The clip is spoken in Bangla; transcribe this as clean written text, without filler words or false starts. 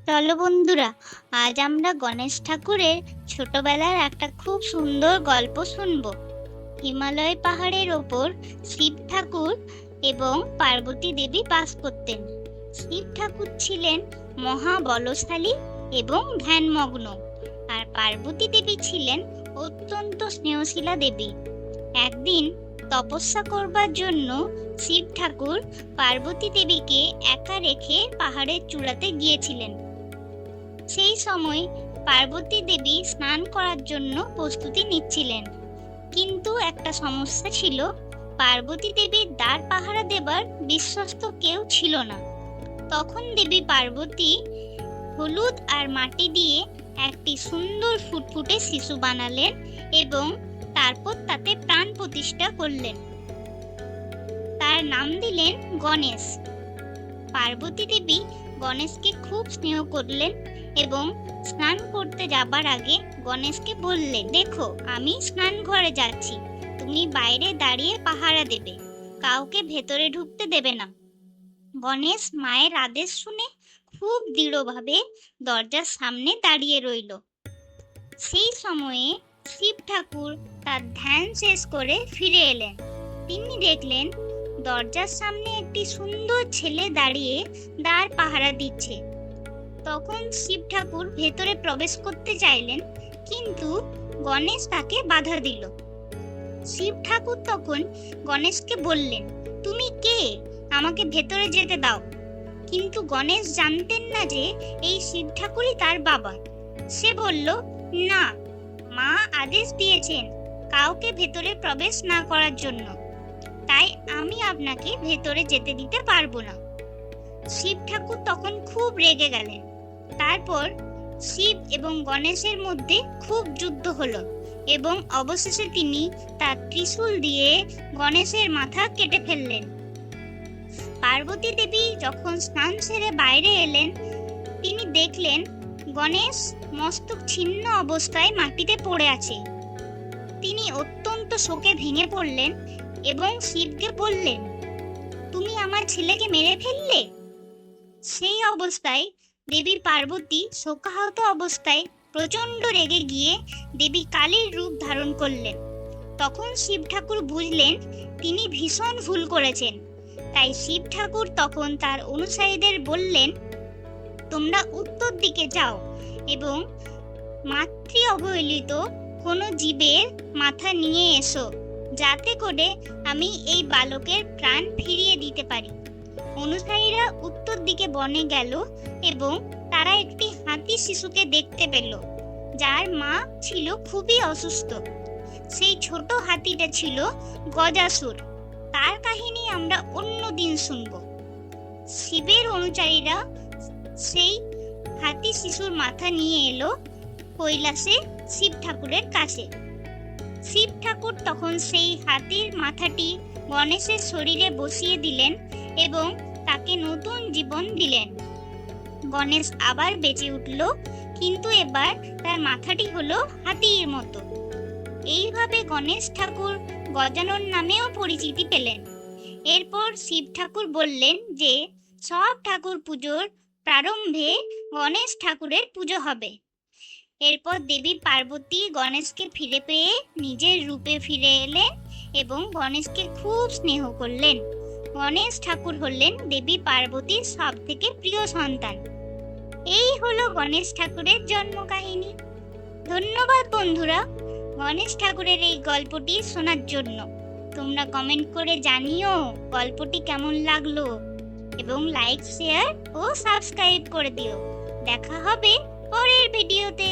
চলো বন্ধুরা, আজ আমরা গণেশ ঠাকুরের ছোটবেলার একটা খুব সুন্দর গল্প শুনবো। হিমালয় পাহাড়ের ওপর শিব ঠাকুর এবং পার্বতী দেবী বাস করতেন। শিব ঠাকুর ছিলেন মহা বলশালী এবং ধ্যানমগ্ন, আর পার্বতী দেবী ছিলেন অত্যন্ত স্নেহশীলা দেবী। একদিন তপস্যা করবার জন্য শিব ঠাকুর পার্বতী দেবীকে একা রেখে পাহাড়ের চূড়াতে গিয়েছিলেন। সেই সময় পার্বতী দেবী স্নান করার জন্য প্রস্তুতি নিচ্ছিলেন, কিন্তু একটা সমস্যা ছিল। পার্বতী দেবীর দ্বার পাহারা দেবার বিশ্বস্ত কেউ ছিল না। তখন দেবী পার্বতী হলুদ আর মাটি দিয়ে একটি সুন্দর ফুটফুটে শিশু বানালেন এবং তারপর তাতে প্রাণ প্রতিষ্ঠা করলেন। তার নাম দিলেন গণেশ। পার্বতী দেবী গণেশকে খুব স্নেহ করলেন এবং স্নান করতে যাবার আগে গণেশকে বললেন, দেখো, আমি স্নান ঘরে যাচ্ছি, তুমি বাইরে দাঁড়িয়ে পাহারা দেবে, কাউকে ভেতরে ঢুকতে দেবে না। গণেশ মায়ের আদেশ শুনে খুব দৃঢ়ভাবে দরজার সামনে দাঁড়িয়ে রইল। সেই সময়ে শিব ঠাকুর তার ধ্যান শেষ করে ফিরে এলেন। তিনি দেখলেন দরজার সামনে একটি সুন্দর ছেলে দাঁড়িয়ে দ্বার পাহারা দিচ্ছে। তখন শিব ঠাকুর ভেতরে প্রবেশ করতে চাইলেন, কিন্তু গণেশ তাকে বাধা দিল। শিব ঠাকুর তখন গণেশকে বললেন, তুমি কে? আমাকে ভেতরে যেতে দাও। কিন্তু গণেশ জানতেন না যে এই শিব ঠাকুরই তার বাবা। সে বলল, না, মা আদেশ দিয়েছেন কাউকে ভেতরে প্রবেশ না করার জন্য, তাই আমি আপনাকে ভেতরে যেতে দিতে পারবো না। শিব ঠাকুর তখন খুব রেগে গেলেন। তারপর শিব এবং গণেশের মধ্যে খুব যুদ্ধ হলো এবং অবশেষে তিনি তার ত্রিশূল দিয়ে গণেশের মাথা কেটে ফেললেন। পার্বতী দেবী যখন স্নান সেরে বাইরে এলেন, তিনি দেখলেন গণেশ মস্তক ছিন্ন অবস্থায় মাটিতে পড়ে আছে। তিনি অত্যন্ত শোকে ভেঙে পড়লেন এবং শিবকে বললেন, তুমি আমার ছেলেকে মেরে ফেললে। সেই অবস্থায় দেবী পার্বতী শোকাহত অবস্থায় প্রচন্ড রেগে গিয়ে দেবী কালীর রূপ ধারণ করলেন। তখন শিব ঠাকুর বুঝলেন তিনি ভীষণ ভুল করেছেন। তাই শিব ঠাকুর তখন তার অনুসারীদের বললেন, তোমরা উত্তর দিকে যাও এবং মাতৃ অবহেলিত কোনো জীবের মাথা নিয়ে এসো, যাতে করে আমি এই বালকের প্রাণ ফিরিয়ে দিতে পারি। অনুসারীরা উত্তর দিকে বনে গেল এবং তারা একটি হাতি শিশুকে দেখতে পেল, যার মা ছিল খুবই অসুস্থ। সেই ছোট হাতিটা ছিল গজাসুর। তার কাহিনী আমরা অন্য দিন শুনব। শিবের অনুসারীরা সেই হাতি শিশুর মাথা নিয়ে এলো কৈলাসে শিব ঠাকুরের কাছে। শিব ঠাকুর তখন সেই হাতির মাথাটি গণেশের শরীরে বসিয়ে দিলেন এবং তাকে নতুন জীবন দিলেন। গণেশ আবার বেঁচে উঠল, কিন্তু এবার তার মাথাটি হলো হাতির মতো। এইভাবে গণেশ ঠাকুর গজানন নামেও পরিচিতি পেলেন। এরপর শিব ঠাকুর বললেন যে সব ঠাকুর পুজোর প্রারম্ভে গণেশ ঠাকুরের পুজো হবে। এরপর দেবী পার্বতী গণেশকে ফিরে পেয়ে নিজের রূপে ফিরে এলেন এবং গণেশকে খুব স্নেহ করলেন। গণেশ ঠাকুর হলেন দেবী পার্বতীর সব থেকে প্রিয় সন্তান। এই হলো গণেশ ঠাকুরের জন্ম কাহিনী। ধন্যবাদ বন্ধুরা গণেশ ঠাকুরের এই গল্পটি শোনার জন্য। তোমরা কমেন্ট করে জানিও গল্পটি কেমন লাগলো এবং লাইক, শেয়ার ও সাবস্ক্রাইব করে দিও। দেখা হবে পরের ভিডিওতে।